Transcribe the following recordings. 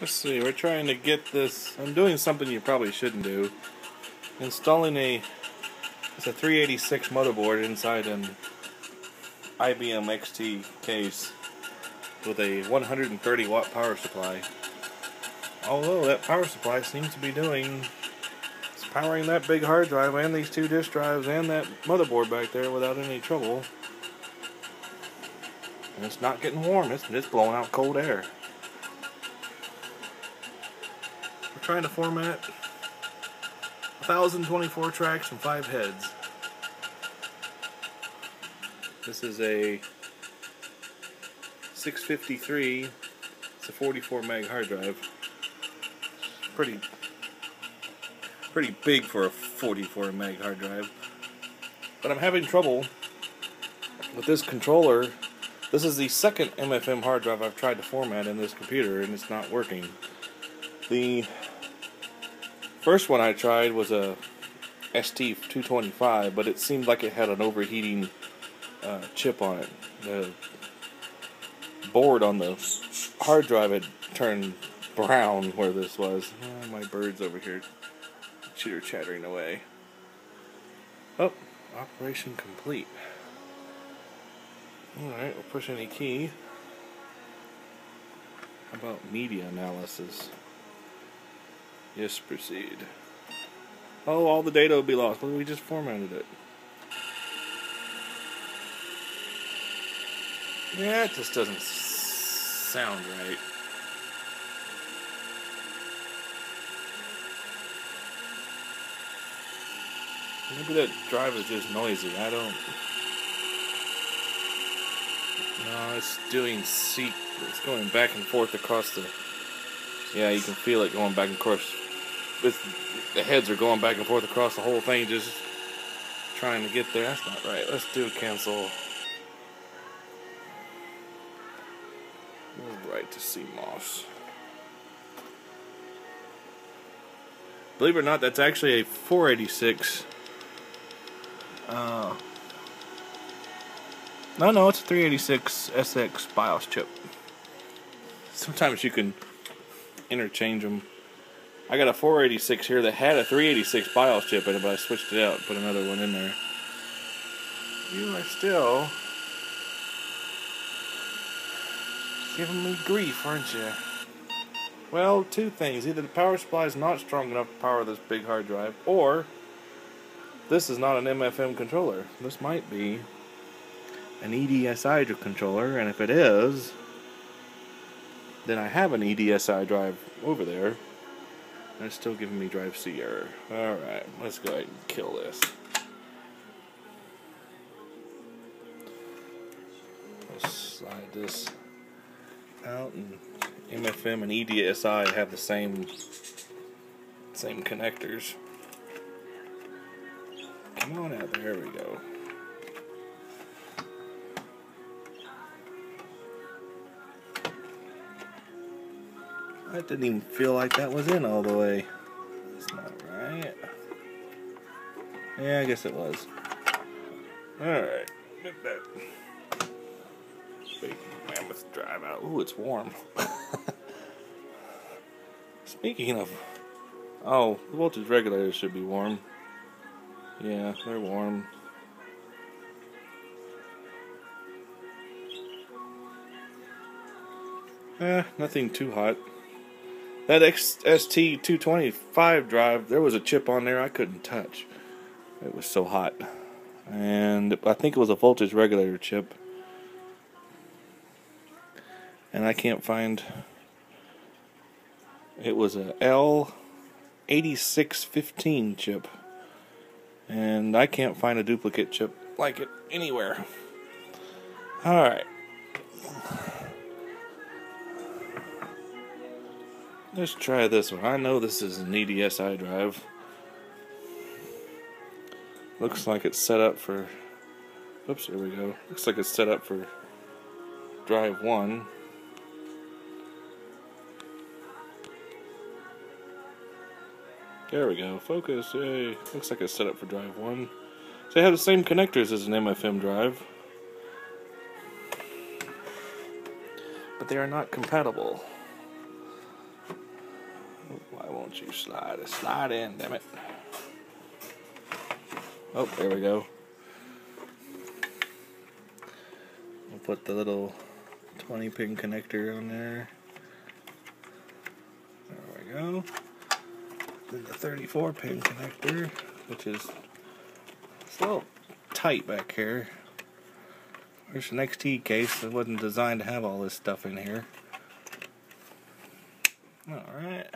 Let's see, we're trying to get this. I'm doing something you probably shouldn't do. Installing it's a 386 motherboard inside an IBM XT case with a 130 watt power supply. Although that power supply seems to be it's powering that big hard drive and these two disk drives and that motherboard back there without any trouble. And it's not getting warm, it's just blowing out cold air. We're trying to format 1024 tracks and 5 heads. This is a 653, it's a 44 meg hard drive. Pretty big for a 44 meg hard drive. But I'm having trouble with this controller. This is the second MFM hard drive I've tried to format in this computer and it's not working. The first one I tried was a ST225, but it seemed like it had an overheating chip on it. The board on the hard drive had turned brown where this was. My bird's over here chitter-chattering away. Oh, operation complete. Alright, we'll push any key. How about media analysis? Yes, proceed. Oh, all the data will be lost. Well, we just formatted it. Yeah, it just doesn't sound right. Maybe that drive is just noisy. I don't... No, it's doing seek. It's going back and forth across the... Yeah, you can feel it going back and forth. The heads are going back and forth across the whole thing, just trying to get there. That's not right. Let's do a cancel. Move right to CMOS. Believe it or not, that's actually a 486. No, it's a 386 SX BIOS chip. Sometimes you can interchange them. I got a 486 here that had a 386 BIOS chip in it, but I switched it out and put another one in there. You are still giving me grief, aren't you? Well, two things. Either the power supply is not strong enough to power this big hard drive, or this is not an MFM controller. This might be an EDSI controller, and if it is, then I have an EDSI drive over there, and it's still giving me drive C error. Alright, let's go ahead and kill this. Let's slide this out, and MFM and EDSI have the same connectors. Come on out, there we go. That didn't even feel like that was in all the way. That's not right. Yeah, I guess it was. Alright, get that big mammoth drive out. Ooh, it's warm. Speaking of... Oh, the voltage regulators should be warm. Yeah, they're warm. Nothing too hot. That ST225 drive, there was a chip on there I couldn't touch. It was so hot. And I think it was a voltage regulator chip. And I can't find... It was a L8615 chip. And I can't find a duplicate chip like it anywhere. Alright. Let's try this one. I know this is an EDSI drive. Looks like it's set up for... Oops, here we go. Looks like it's set up for drive 1. There we go. Focus. Yay. Looks like it's set up for drive 1. So they have the same connectors as an MFM drive, but they are not compatible. Why won't you slide? Slide in, damn it. Oh, there we go. We'll put the little 20-pin connector on there. There we go. Then the 34-pin connector, which is a little tight back here. There's an XT case that wasn't designed to have all this stuff in here. Alright.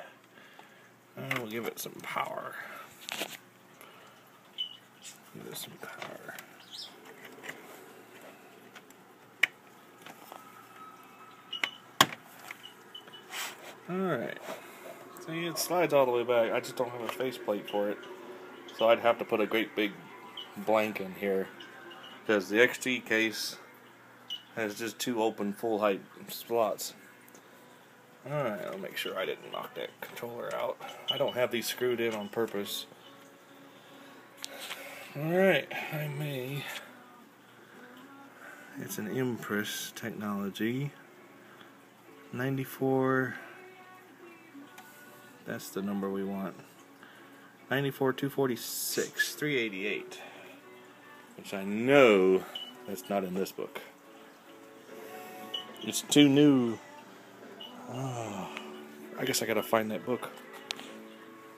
And we'll give it some power. Give it some power. Alright. See, it slides all the way back. I just don't have a faceplate for it. So I'd have to put a great big blank in here. Because the XT case has just two open full height slots. Alright, I'll make sure I didn't knock that controller out. I don't have these screwed in on purpose. Alright, I may. It's an Impress technology. 94. That's the number we want. 94-246, 388. Which I know that's not in this book. It's too new. Oh, I guess I gotta find that book.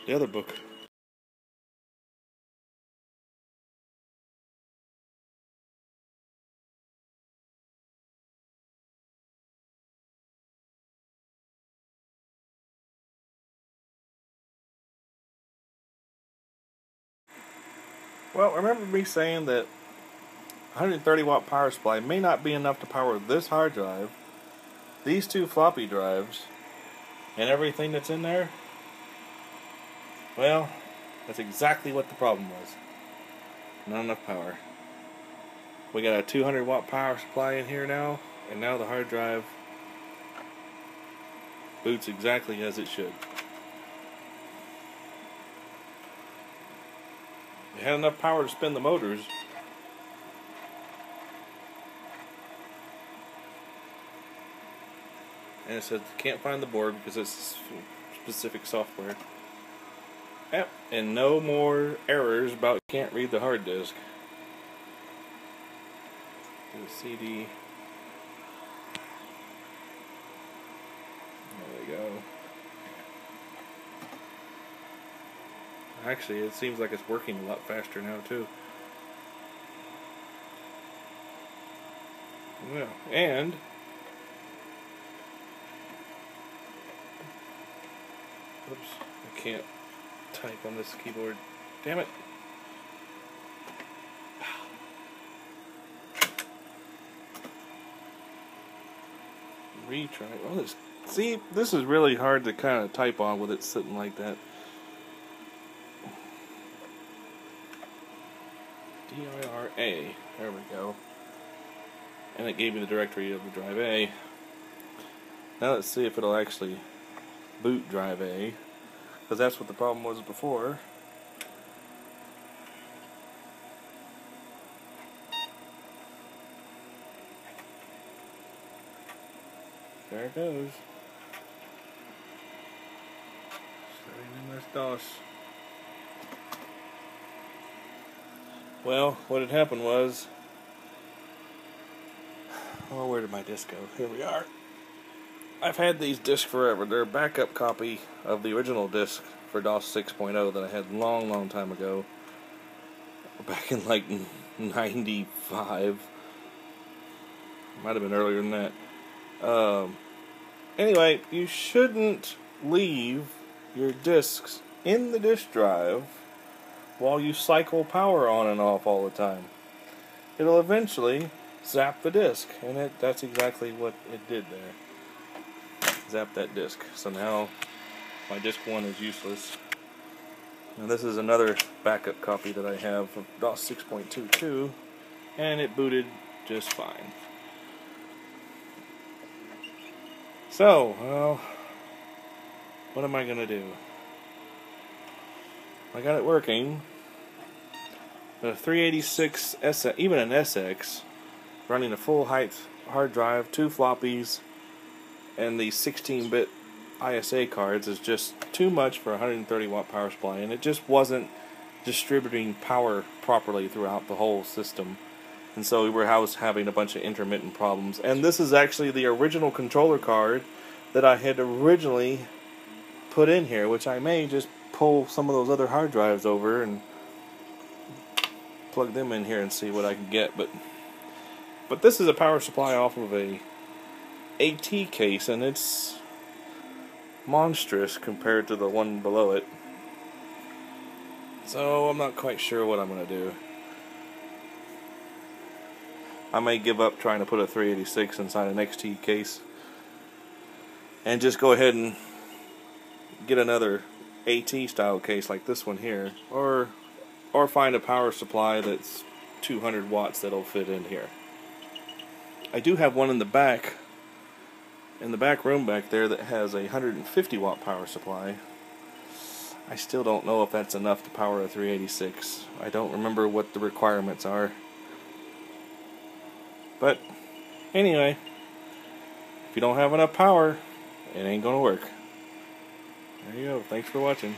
The other book. Well, remember me saying that 130 watt power supply may not be enough to power this hard drive, these two floppy drives, and everything that's in there? Well, that's exactly what the problem was. Not enough power. We got a 200 watt power supply in here now, and now the hard drive boots exactly as it should. It had enough power to spin the motors. And it says can't find the board because it's specific software. Yep, and no more errors about can't read the hard disk. Do the CD. There we go. Actually, it seems like it's working a lot faster now too. Well, and oops, I can't type on this keyboard. Damn it. Retry. Well, see, this is really hard to kind of type on with it sitting like that. DIRA. There we go. And it gave me the directory of the drive A. Now let's see if it'll actually boot drive A, because that's what the problem was before. There it goes. Starting MS-DOS. Well, what had happened was, oh, where did my disc go? Here we are. I've had these discs forever. They're a backup copy of the original disc for DOS 6.0 that I had long time ago. Back in like 95. Might have been earlier than that. Anyway, you shouldn't leave your discs in the disk drive while you cycle power on and off all the time. It'll eventually zap the disk, and that's exactly what it did there. Zap that disk. So now my disk 1 is useless. Now this is another backup copy that I have of DOS 6.22, and it booted just fine. So, well, what am I going to do? I got it working. The 386 SX, even an SX, running a full height hard drive, 2 floppies, and the 16-bit ISA cards is just too much for a 130 watt power supply, and it just wasn't distributing power properly throughout the whole system. And so I was having a bunch of intermittent problems. And this is actually the original controller card that I had originally put in here, which I may just pull some of those other hard drives over and plug them in here and see what I can get. But this is a power supply off of a AT case, and it's monstrous compared to the one below it. So I'm not quite sure what I'm going to do. I may give up trying to put a 386 inside an XT case and just go ahead and get another AT style case like this one here, or find a power supply that's 200 watts that'll fit in here. I do have one in the back room back there that has a 150 watt power supply. I still don't know if that's enough to power a 386. I don't remember what the requirements are. But anyway, if you don't have enough power, it ain't gonna work. There you go. Thanks for watching.